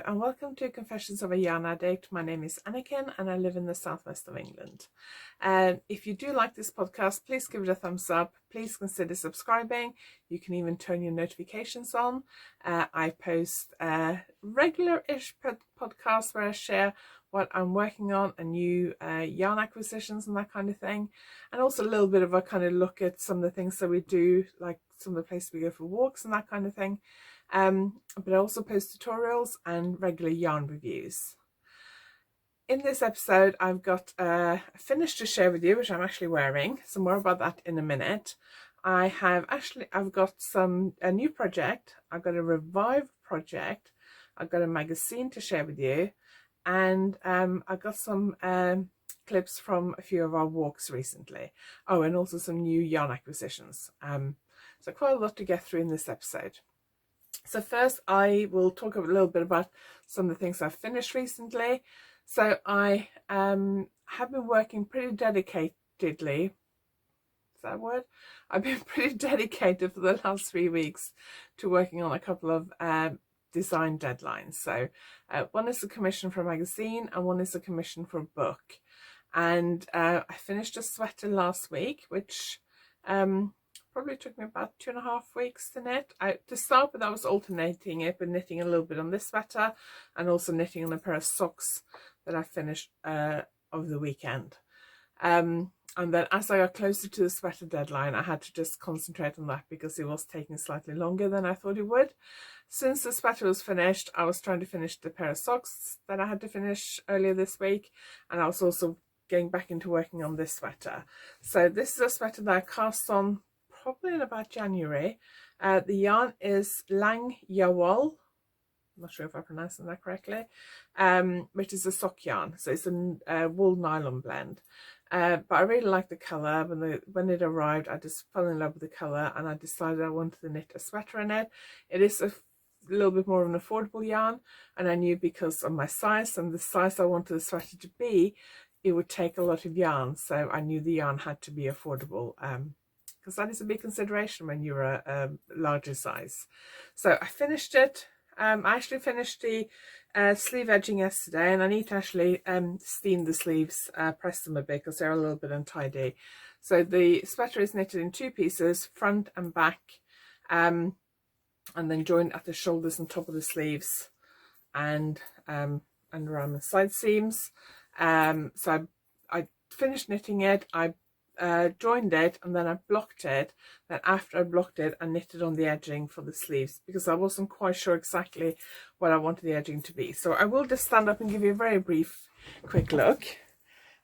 and welcome to Confessions of a Yarn Addict. My name is Anniken and I live in the southwest of England. If you do like this podcast, please give it a thumbs up. Please consider subscribing. You can even turn your notifications on. I post regular-ish podcasts where I share what I'm working on and new yarn acquisitions and that kind of thing. And also a little bit of a kind of look at some of the things that we do, like some of the places we go for walks and that kind of thing. But I also post tutorials and regular yarn reviews. In this episode, I've got a finish to share with you, which I'm actually wearing. So more about that in a minute. I've got a new project. I've got a revive project. I've got a magazine to share with you, and I've got some clips from a few of our walks recently. Oh, and also some new yarn acquisitions. So quite a lot to get through in this episode. So first I will talk a little bit about some of the things I've finished recently. So I have been working pretty dedicatedly. Is that a word? I've been pretty dedicated for the last 3 weeks to working on a couple of design deadlines. So one is a commission for a magazine and one is a commission for a book. And I finished a sweater last week, which probably took me about 2.5 weeks to knit. To start with, I was alternating it, but knitting a little bit on this sweater and also knitting on a pair of socks that I finished over the weekend. And then as I got closer to the sweater deadline, I had to just concentrate on that because it was taking slightly longer than I thought it would. Since the sweater was finished, I was trying to finish the pair of socks that I had to finish earlier this week, and I was also getting back into working on this sweater. So this is a sweater that I cast on probably in about January. The yarn is Lang Jawoll. I'm not sure if I'm pronouncing that correctly, which is a sock yarn. So it's a wool nylon blend. But I really like the colour. When it arrived, I just fell in love with the colour and I decided I wanted to knit a sweater in it. It is a little bit more of an affordable yarn, and I knew because of my size and the size I wanted the sweater to be, it would take a lot of yarn. So I knew the yarn had to be affordable. Because that is a big consideration when you're a larger size. So I finished it. I actually finished the sleeve edging yesterday, and I need to actually steam the sleeves, press them a bit because they're a little bit untidy. So the sweater is knitted in 2 pieces, front and back, and then joined at the shoulders and top of the sleeves, and around the side seams. So I finished knitting it. I joined it and then I blocked it. Then after I blocked it, I knitted on the edging for the sleeves because I wasn't quite sure exactly what I wanted the edging to be. So I will just stand up and give you a very brief quick look.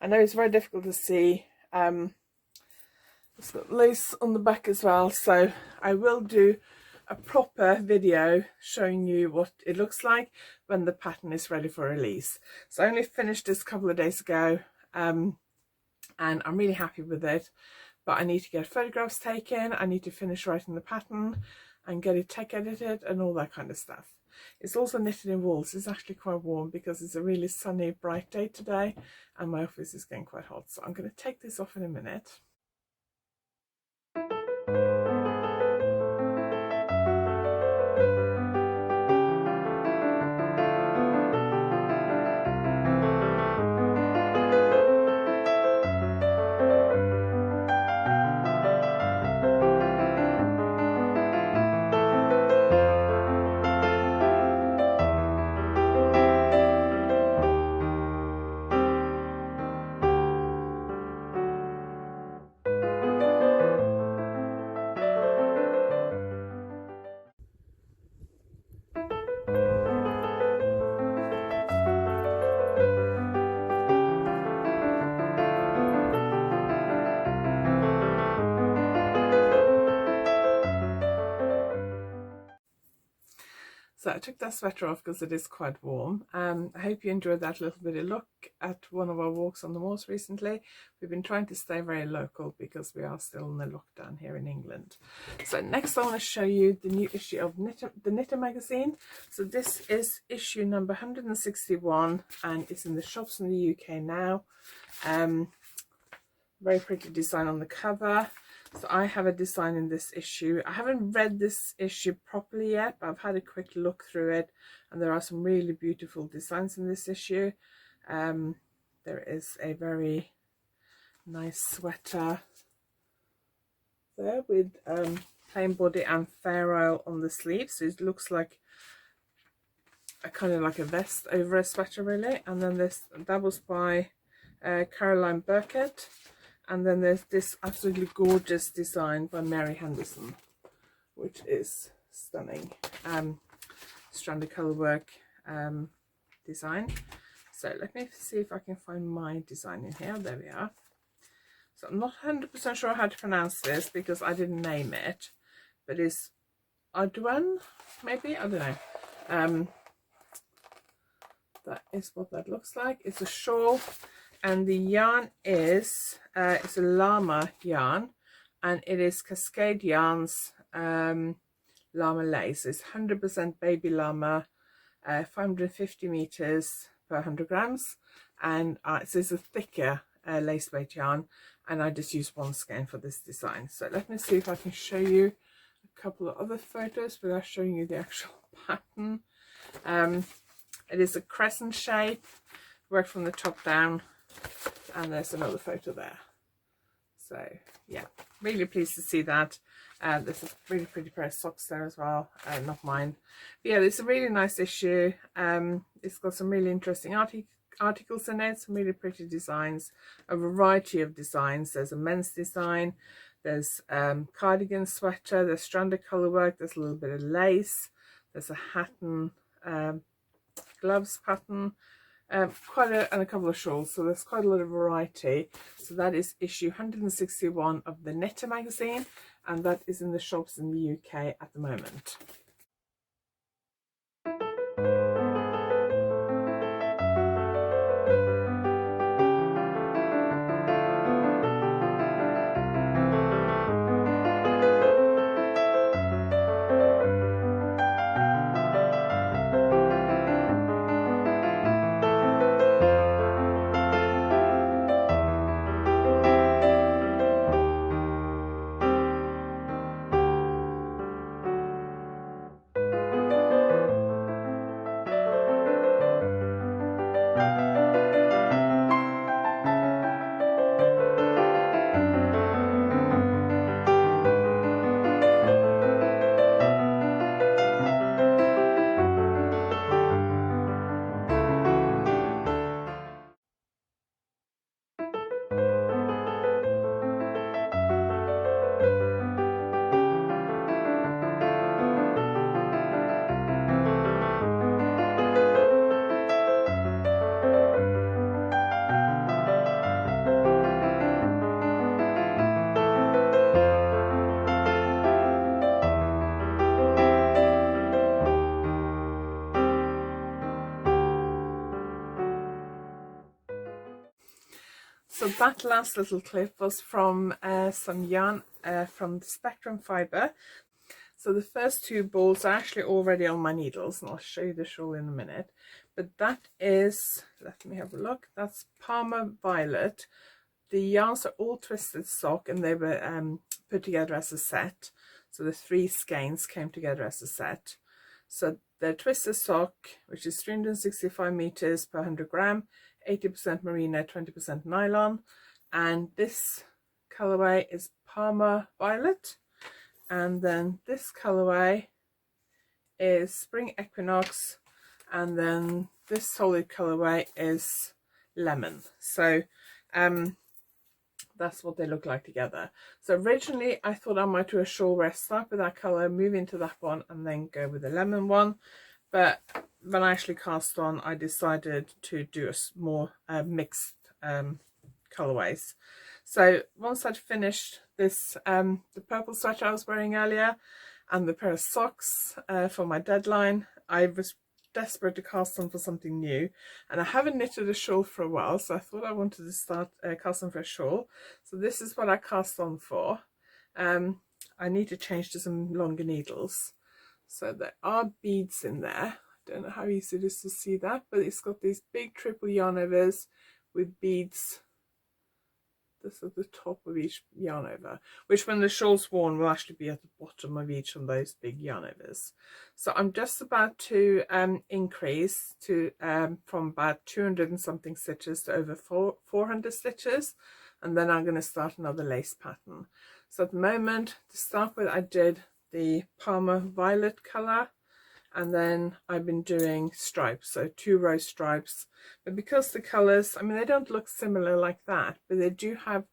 I know it's very difficult to see. It's got lace on the back as well, so I will do a proper video showing you what it looks like when the pattern is ready for release. So I only finished this a couple of days ago, and I'm really happy with it, but I need to get photographs taken, I need to finish writing the pattern and get it tech edited and all that kind of stuff. It's also knitted in wool, so it's actually quite warm because it's a really sunny, bright day today and my office is getting quite hot. So I'm going to take this off in a minute. So I took that sweater off because it is quite warm. I hope you enjoyed that little bit of look at one of our walks on the moors recently. We've been trying to stay very local because we are still in the lockdown here in England. So next I want to show you the new issue of the Knitter magazine. So this is issue number 161 and it's in the shops in the UK now. Very pretty design on the cover. So I have a design in this issue. I haven't read this issue properly yet, but I've had a quick look through it, and there are some really beautiful designs in this issue. There is a very nice sweater there with plain body and fair oil on the sleeves, so it looks like a kind of like a vest over a sweater really. And then that was by Caroline Burkett. And then there's this absolutely gorgeous design by Mary Henderson, which is stunning. Stranded colourwork design. So let me see if I can find my design in here. There we are. So I'm not 100% sure how to pronounce this because I didn't name it, but it's Adwan, maybe? I don't know. That is what that looks like. It's a shawl, and the yarn is it's a llama yarn, and it is Cascade Yarns llama lace. It's 100% baby llama, 550 meters per 100 grams, and so it's a thicker lace weight yarn, and I just used one skein for this design. So let me see if I can show you a couple of other photos without showing you the actual pattern. It is a crescent shape, worked from the top down, and there's another photo there. So yeah, really pleased to see that. There's a really pretty pair of socks there as well, not mine. But yeah, it's a really nice issue. It's got some really interesting articles in it, some really pretty designs, a variety of designs. There's a men's design, there's cardigan sweater, there's stranded colourwork, there's a little bit of lace, there's a hat and gloves pattern, and a couple of shawls, so there's quite a lot of variety. So that is issue 161 of the Knitter magazine, and that is in the shops in the UK at the moment. So that last little clip was from some yarn from the Spectrum Fibre. So the first two balls are actually already on my needles, and I'll show you the shawl in a minute. But that is, let me have a look, that's Parma Violet. The yarns are all twisted sock, and they were put together as a set. So the 3 skeins came together as a set. So the twisted sock, which is 365 meters per 100 gram, 80% merino, 20% nylon, and this colorway is Parma Violet, and then this colorway is Spring Equinox, and then this solid colorway is Lemon. So that's what they look like together. So originally I thought I might do a shawl where I start with that color, move into that one, and then go with the lemon one. But when I actually cast on, I decided to do a more mixed colorways. So once I'd finished this, the purple sweater I was wearing earlier, and the pair of socks for my deadline, I was desperate to cast on for something new, and I haven't knitted a shawl for a while, so I thought I wanted to start cast on for a shawl. So this is what I cast on for. I need to change to some longer needles. So there are beads in there. I don't know how easy it is to see that, but it's got these big triple yarn overs with beads this at the top of each yarn over, which when the shawl's worn will actually be at the bottom of each of those big yarn overs. So I'm just about to increase to from about 200 and something stitches to over 400 stitches, and then I'm going to start another lace pattern. So at the moment, to start with, I did the Parma violet colour, and then I've been doing stripes, so 2 row stripes. But because the colours, I mean, they don't look similar like that, but they do have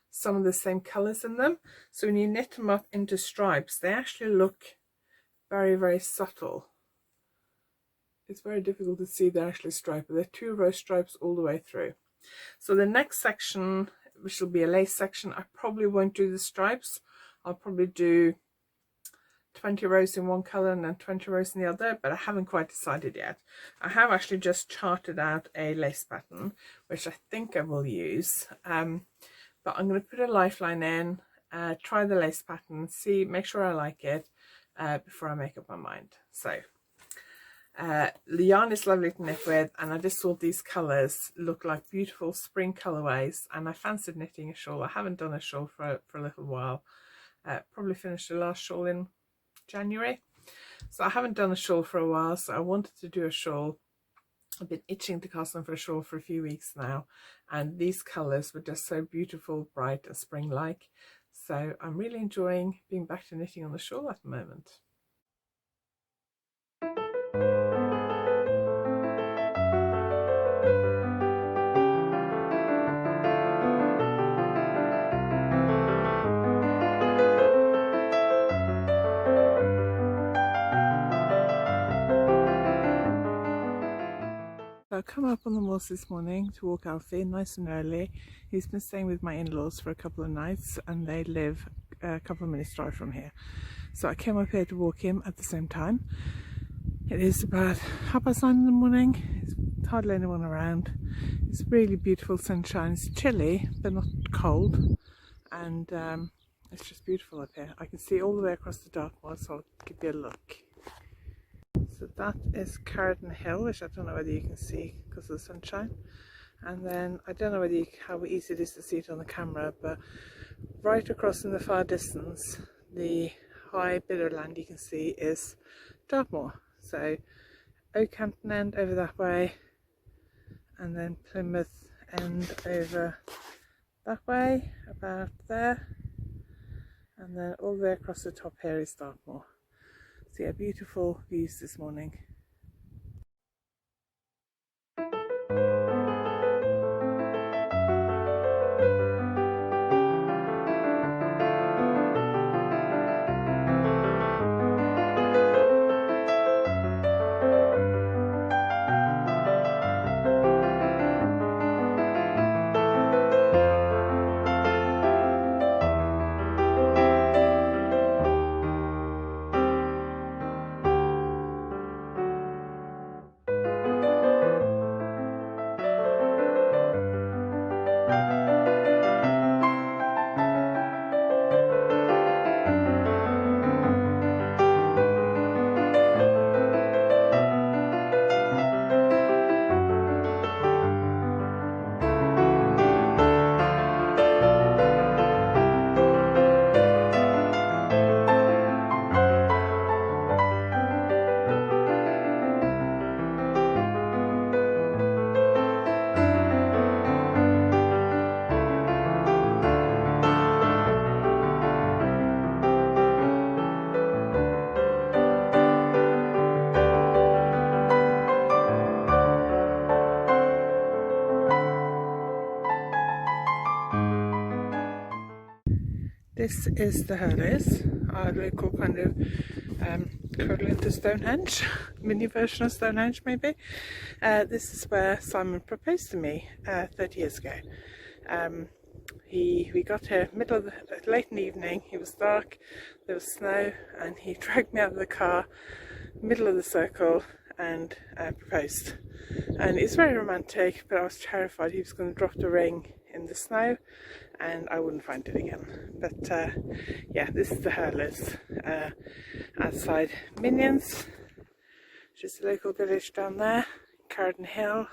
some of the same colours in them. So when you knit them up into stripes, they actually look very, very subtle. It's very difficult to see they're actually striped, but they're 2 row stripes all the way through. So the next section, which will be a lace section, I probably won't do the stripes. I'll probably do 20 rows in one colour and then 20 rows in the other, but I haven't quite decided yet. I have actually just charted out a lace pattern, which I think I will use, but I'm going to put a lifeline in, try the lace pattern, see, make sure I like it before I make up my mind. So the yarn is lovely to knit with, and I just thought these colours look like beautiful spring colourways, and I fancied knitting a shawl. I haven't done a shawl for a little while. Probably finished the last shawl in January, so I haven't done a shawl for a while, so I wanted to do a shawl. I've been itching to cast on for a shawl for a few weeks now, and these colours were just so beautiful, bright and spring-like, so I'm really enjoying being back to knitting on the shawl at the moment. So I've come up on the moors this morning to walk Alfie nice and early. He's been staying with my in-laws for a couple of nights, and they live a couple of minutes drive from here. So I came up here to walk him at the same time. It is about 9:30 in the morning. There's hardly anyone around. It's really beautiful sunshine. It's chilly but not cold, and it's just beautiful up here. I can see all the way across the Dartmoor, so I'll give you a look. So that is Carden Hill, which I don't know whether you can see because of the sunshine. And then I don't know whether how easy it is to see it on the camera, but right across in the far distance, the high bit of land you can see is Dartmoor. So Oakhampton End over that way, and then Plymouth End over that way, about there, and then all the way across the top here is Dartmoor. So yeah, beautiful views this morning. This is the Allis, our local kind of equivalent to Stonehenge, mini version of Stonehenge maybe. This is where Simon proposed to me 30 years ago. We got here late in the evening. It was dark, there was snow, and he dragged me out of the car, middle of the circle, and proposed. And it's very romantic, but I was terrified he was going to drop the ring in the snow and I wouldn't find it again. But yeah, this is the Allis outside Minions, which is a local village down there, Carden Hill.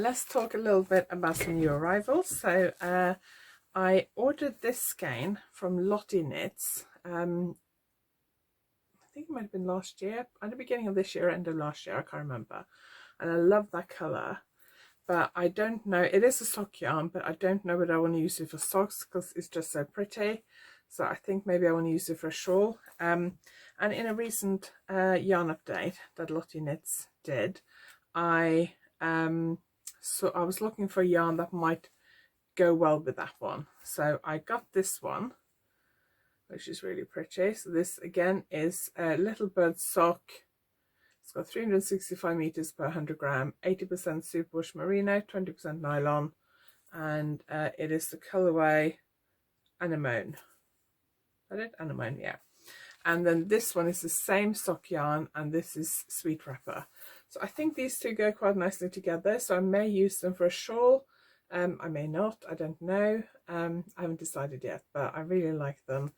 let's talk a little bit about some new arrivals. So I ordered this skein from Lottie Knits. I think it might have been last year, at the beginning of this year, end of last year, I can't remember. And I love that colour, but I don't know, it is a sock yarn, but I don't know whether I want to use it for socks because it's just so pretty. So I think maybe I want to use it for a shawl. And in a recent yarn update that Lottie Knits did, I was looking for a yarn that might go well with that one. So I got this one, which is really pretty. So this again is a Little Bird sock. It's got 365 meters per 100 gram, 80% superwash merino, 20% nylon, and it is the colorway Anemone. Is that it? Anemone, yeah. And then this one is the same sock yarn, and this is Sweet Wrapper. So I think these two go quite nicely together. So I may use them for a shawl. I may not, I don't know. I haven't decided yet, but I really like them.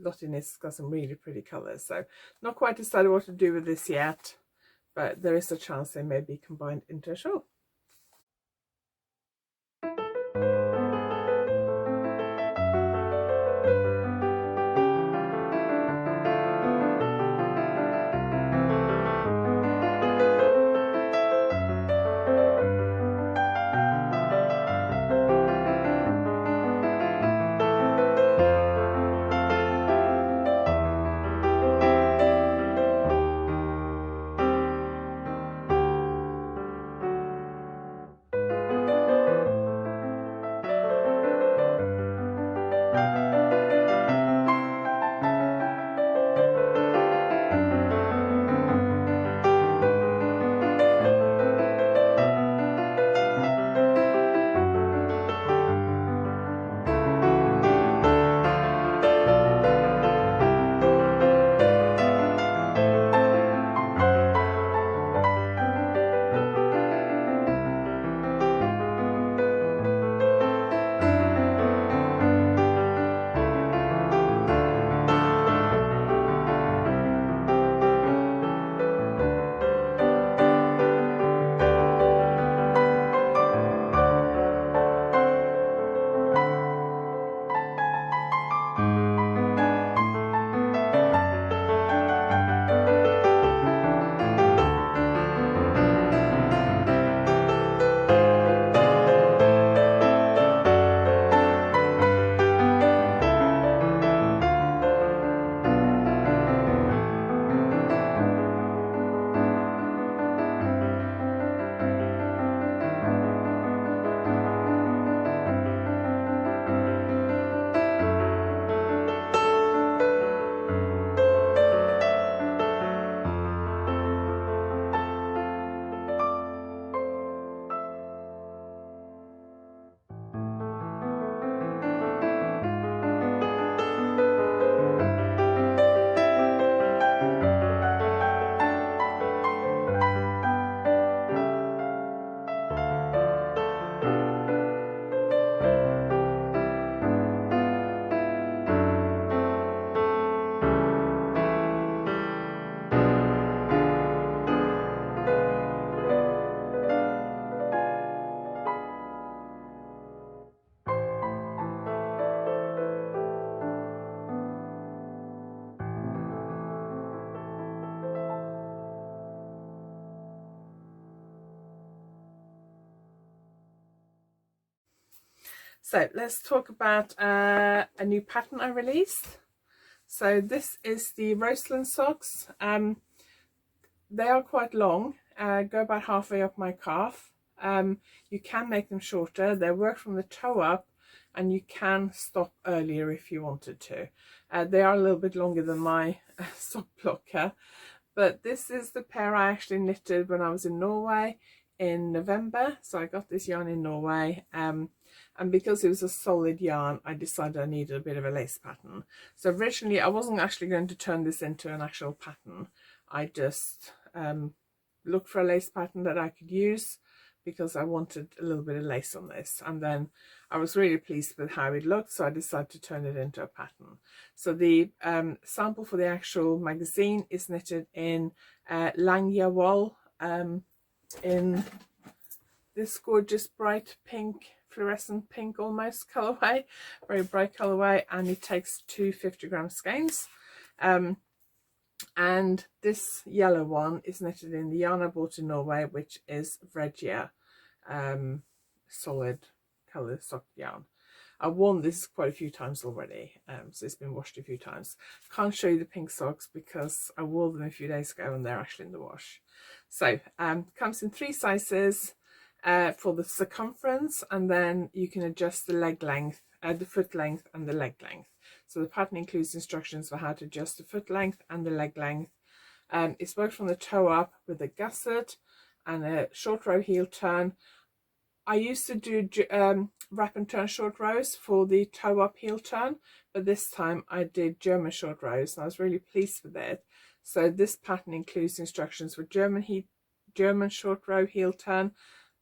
Lottie Knits got some really pretty colours, so not quite decided what to do with this yet, but there is a chance they may be combined into a shawl. So let's talk about a new pattern I released. So this is the Roseland Socks. They are quite long, go about halfway up my calf. You can make them shorter. They work from the toe up, and you can stop earlier if you wanted to. They are a little bit longer than my sock blocker, but this is the pair I actually knitted when I was in Norway in November. So I got this yarn in Norway, and because it was a solid yarn, I decided I needed a bit of a lace pattern. So originally I wasn't actually going to turn this into an actual pattern. I just looked for a lace pattern that I could use because I wanted a little bit of lace on this, and then I was really pleased with how it looked, so I decided to turn it into a pattern. So the sample for the actual magazine is knitted in Lang Jawoll in this gorgeous bright pink, fluorescent pink almost colourway, very bright colourway, and it takes 2 50-gram skeins. And this yellow one is knitted in the yarn I bought in Norway, which is Regia solid colour sock yarn. I've worn this quite a few times already, so it's been washed a few times. Can't show you the pink socks because I wore them a few days ago and they're actually in the wash. So comes in 3 sizes for the circumference, and then you can adjust the leg length, the foot length and the leg length. So the pattern includes instructions for how to adjust the foot length and the leg length. It's worked from the toe up with a gusset and a short row heel turn. I used to do wrap and turn short rows for the toe up heel turn, but this time I did German short rows and I was really pleased with it. So this pattern includes instructions for German short row heel turn,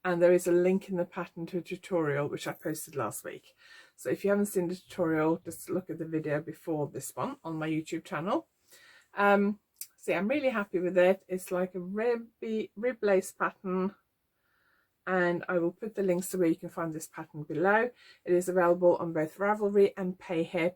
and there is a link in the pattern to a tutorial which I posted last week. So if you haven't seen the tutorial, just look at the video before this one on my YouTube channel. So yeah, I'm really happy with it. It's like a rib lace pattern, and I will put the links to where you can find this pattern below. It is available on both Ravelry and PayHip,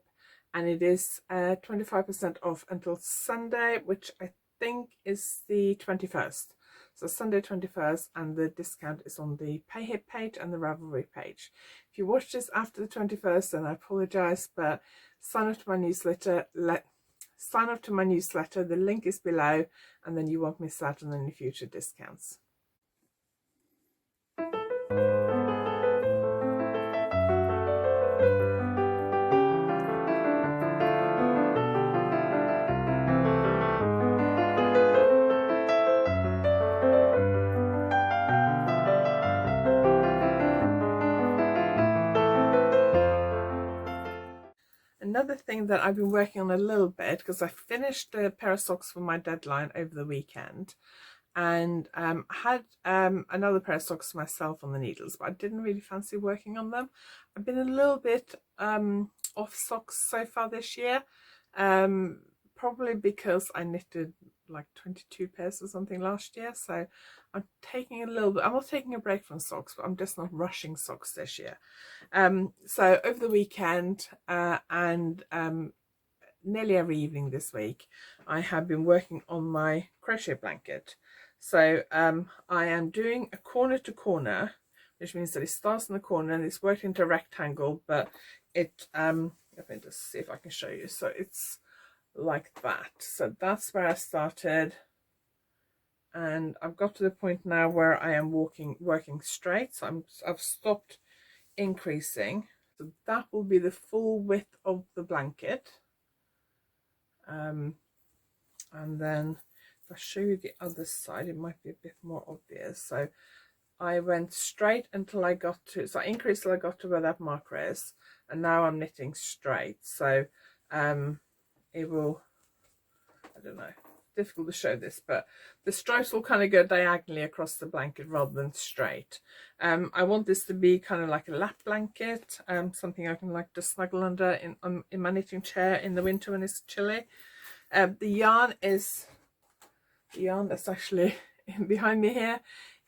and it is 25% off until Sunday, which I think is the 21st. So Sunday 21st, and the discount is on the PayHip page and the Ravelry page. If you watch this after the 21st, then I apologise, but sign up to my newsletter. Sign up to my newsletter. The link is below, and then you won't miss out on any future discounts. Another thing that I've been working on a little bit, because I finished a pair of socks for my deadline over the weekend, and had another pair of socks myself on the needles, but I didn't really fancy working on them. I've been a little bit off socks so far this year, probably because I knitted like 22 pairs or something last year, so I'm taking a little bit, I'm not taking a break from socks, but I'm just not rushing socks this year. So over the weekend and nearly every evening this week, I have been working on my crochet blanket. So I am doing a corner to corner, which means that it starts in the corner and it's worked into a rectangle, but it let me just see if I can show you. So it's like that. So that's where I started, and I've got to the point now where I am working straight. So I've stopped increasing. So that will be the full width of the blanket. And then if I show you the other side, it might be a bit more obvious. So I went straight until I got to, so I increased till I got to where that marker is, and now I'm knitting straight. So it will, I don't know, difficult to show this, but the stripes will kind of go diagonally across the blanket rather than straight. I want this to be kind of like a lap blanket, something I can like to snuggle under in my knitting chair in the winter when it's chilly. The yarn that's actually behind me here.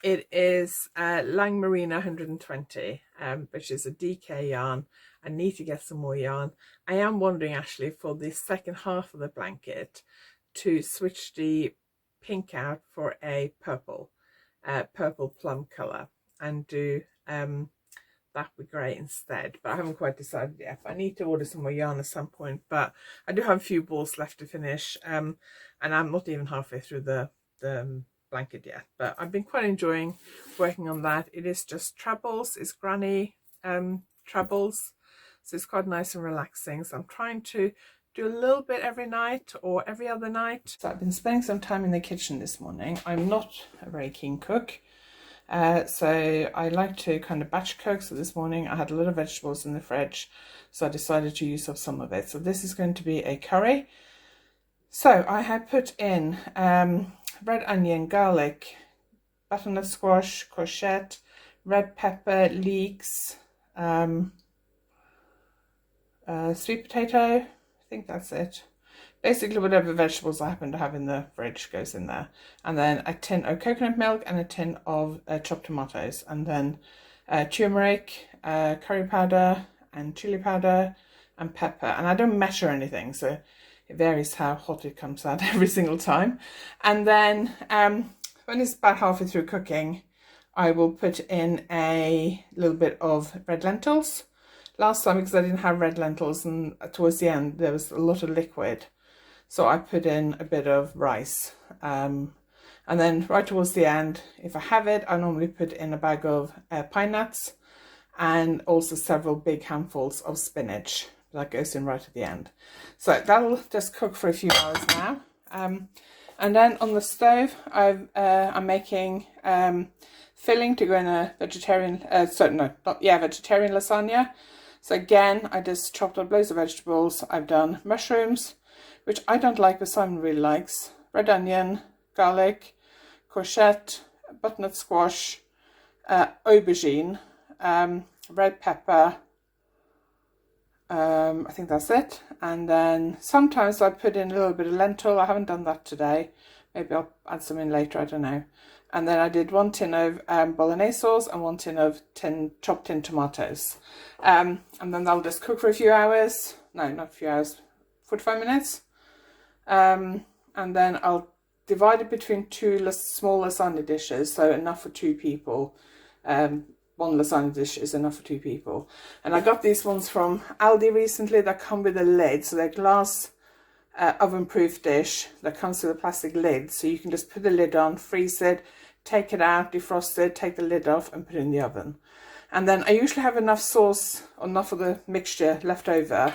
It is Lang Marina 120, which is a DK yarn. I need to get some more yarn. I am wondering actually for the second half of the blanket to switch the pink out for a purple plum colour and do that with grey instead, but I haven't quite decided yet. I need to order some more yarn at some point, but I do have a few balls left to finish, and I'm not even halfway through the blanket yet, but I've been quite enjoying working on that. It is just trebles, it's granny trebles, so it's quite nice and relaxing. So I'm trying to do a little bit every night or every other night. So I've been spending some time in the kitchen this morning. I'm not a very keen cook, so I like to kind of batch cook. So this morning I had a lot of vegetables in the fridge, so I decided to use up some of it. So this is going to be a curry. So I had put in red onion, garlic, butternut squash, courgette, red pepper, leeks, sweet potato, I think that's it, basically whatever vegetables I happen to have in the fridge goes in there. And then a tin of coconut milk and a tin of chopped tomatoes. And then turmeric, curry powder and chili powder and pepper. And I don't measure anything, so it varies how hot it comes out every single time. And then when it's about halfway through cooking, I will put in a little bit of red lentils. Last time, because I didn't have red lentils, and towards the end there was a lot of liquid, so I put in a bit of rice. And then right towards the end, if I have it, I normally put in a bag of pine nuts and also several big handfuls of spinach. That goes in right at the end. So that'll just cook for a few hours now. And then on the stove, I'm making filling to go in a vegetarian, vegetarian lasagna. So again, I just chopped up loads of vegetables. I've done mushrooms, which I don't like, but Simon really likes. Red onion, garlic, courgette, butternut squash, aubergine, red pepper. I think that's it. And then sometimes I put in a little bit of lentil. I haven't done that today. Maybe I'll add some in later, I don't know. And then I did 1 tin of bolognese sauce and 1 tin of chopped tin tomatoes. And then that'll just cook for a few hours. No, not a few hours, 45 minutes. And then I'll divide it between 2 small lasagna dishes, so enough for 2 people. 1 lasagna dish is enough for 2 people. And I got these ones from Aldi recently that come with a lid, so they're glass oven-proof dish that comes with a plastic lid, so you can just put the lid on, freeze it, take it out, defrost it, take the lid off and put it in the oven. And then I usually have enough sauce or enough of the mixture left over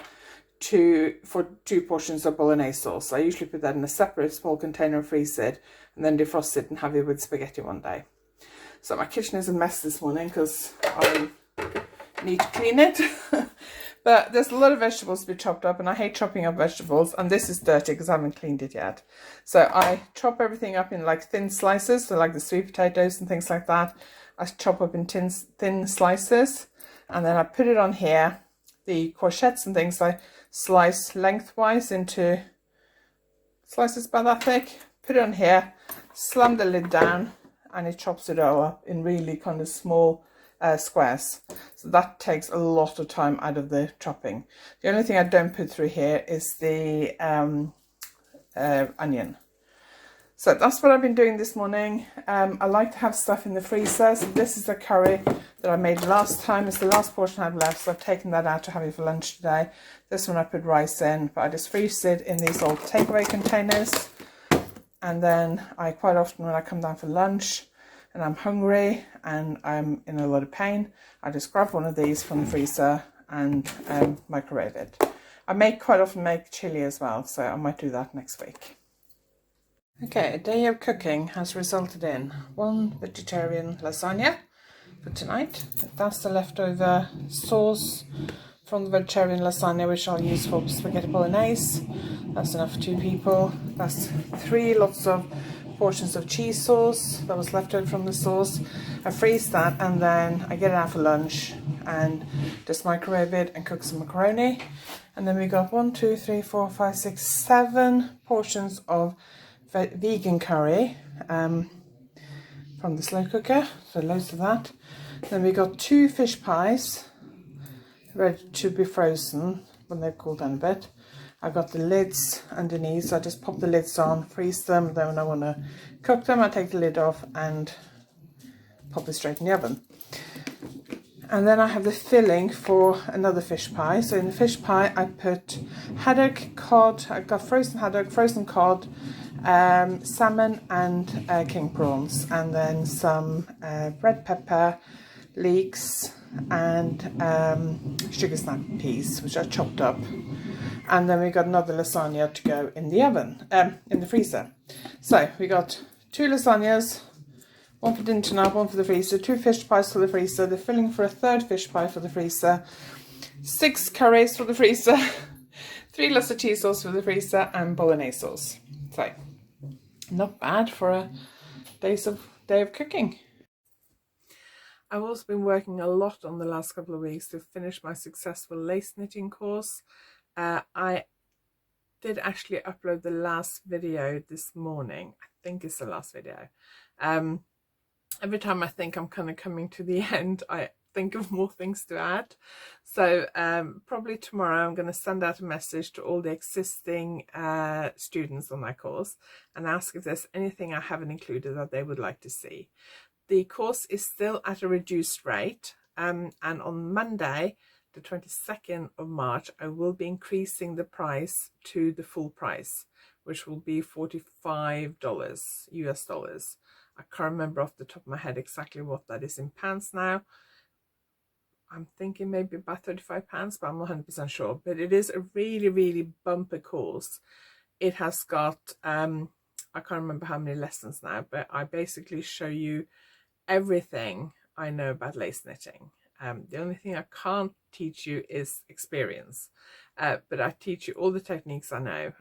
for 2 portions of bolognese sauce. I usually put that in a separate small container and freeze it, and then defrost it and have it with spaghetti one day. So my kitchen is a mess this morning because I need to clean it. But there's a lot of vegetables to be chopped up, and I hate chopping up vegetables, and this is dirty because I haven't cleaned it yet. So I chop everything up in like thin slices, so like the sweet potatoes and things like that. I chop up in thin slices, and then I put it on here. The courgettes and things I slice lengthwise into slices about that thick, put it on here, slam the lid down, and it chops it all up in really kind of small squares. So that takes a lot of time out of the chopping. The only thing I don't put through here is the onion. So that's what I've been doing this morning. I like to have stuff in the freezer. So this is the curry that I made last time. It's the last portion I have left, so I've taken that out to have it for lunch today. This one I put rice in, but I just freeze it in these old takeaway containers. And then I quite often, when I come down for lunch and I'm hungry and I'm in a lot of pain, I just grab one of these from the freezer and microwave it. I quite often make chili as well, so I might do that next week. Okay, a day of cooking has resulted in 1 vegetarian lasagna for tonight. That's the leftover sauce from the vegetarian lasagna, which I'll use for spaghetti bolognese. That's enough for 2 people. That's 3 lots of portions of cheese sauce that was left over from the sauce. I freeze that, and then I get it out for lunch and just microwave it and cook some macaroni. And then we got 1, 2, 3, 4, 5, 6, 7 portions of vegan curry from the slow cooker, so loads of that. Then we got 2 fish pies ready to be frozen when they've cooled down a bit. I got the lids underneath, so I just pop the lids on, freeze them, then when I want to cook them I take the lid off and pop it straight in the oven. And then I have the filling for another fish pie. So in the fish pie I put haddock, cod, I got frozen haddock, frozen cod, salmon and king prawns, and then some red pepper, leeks and sugar snap peas, which I chopped up. And then we got another lasagna to go in the oven, in the freezer. So we got 2 lasagnas, 1 for dinner tonight, 1 for the freezer, 2 fish pies for the freezer, the filling for a 3rd fish pie for the freezer, 6 curries for the freezer, 3 lots of cheese sauce for the freezer, and bolognese sauce. So not bad for a day of cooking. I've also been working a lot on the last couple of weeks to finish my successful lace knitting course. I did actually upload the last video this morning. I think it's the last video. Every time I think I'm kind of coming to the end, I think of more things to add. So probably tomorrow I'm going to send out a message to all the existing students on my course and ask if there's anything I haven't included that they would like to see. The course is still at a reduced rate, and on Monday the 22nd of March I will be increasing the price to the full price, which will be $45 US dollars. I can't remember off the top of my head exactly what that is in pounds now. I'm thinking maybe about £35, but I'm not 100% sure. But it is a really, really bumper course. It has got, I can't remember how many lessons now, but I basically show you everything I know about lace knitting. The only thing I can't teach you is experience, but I teach you all the techniques I know.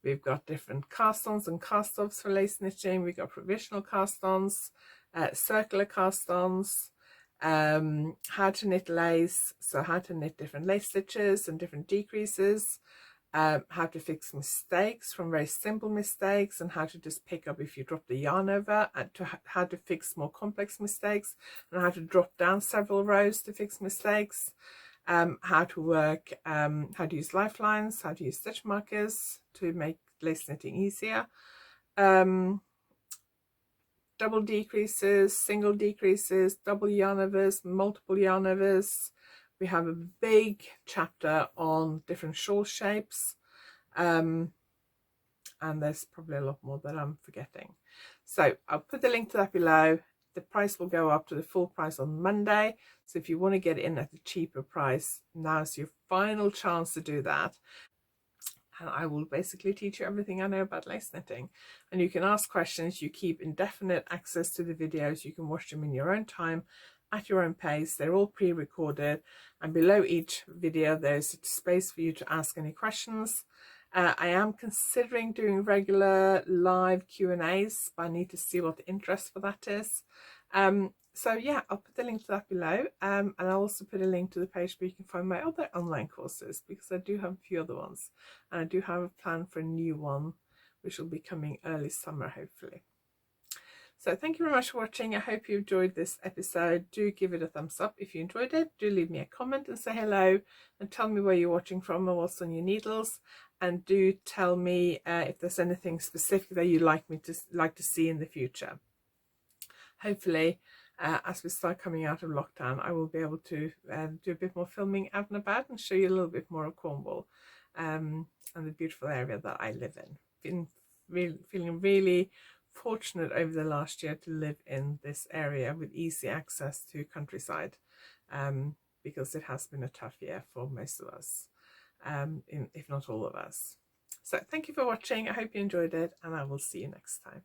We've got different cast-ons and cast-offs for lace knitting. We've got provisional cast-ons, circular cast-ons, how to knit lace, so how to knit different lace stitches and different decreases, how to fix mistakes from very simple mistakes, and how to just pick up if you drop the yarn over, and how to fix more complex mistakes, and how to drop down several rows to fix mistakes, how to work, how to use lifelines, how to use stitch markers to make lace knitting easier, double decreases, single decreases, double yarn overs, multiple yarn overs. We have a big chapter on different shawl shapes, and there's probably a lot more that I'm forgetting. So I'll put the link to that below. The price will go up to the full price on Monday. So if you want to get in at a cheaper price, now's your final chance to do that. And I will basically teach you everything I know about lace knitting. And you can ask questions. You keep indefinite access to the videos. You can watch them in your own time, at your own pace. They're all pre-recorded, and below each video there's space for you to ask any questions. I am considering doing regular live Q&As, but I need to see what the interest for that is. So yeah, I'll put the link to that below, and I'll also put a link to the page where you can find my other online courses, because I do have a few other ones, and I do have a plan for a new one which will be coming early summer hopefully. So thank you very much for watching. I hope you enjoyed this episode. Do give it a thumbs up if you enjoyed it. Do leave me a comment and say hello, and tell me where you're watching from and what's on your needles. And do tell me if there's anything specific that you'd like to see in the future. Hopefully, as we start coming out of lockdown, I will be able to do a bit more filming out and about and show you a little bit more of Cornwall and the beautiful area that I live in. Feeling really fortunate over the last year to live in this area with easy access to countryside, because it has been a tough year for most of us, if not all of us. So thank you for watching. I hope you enjoyed it, and I will see you next time.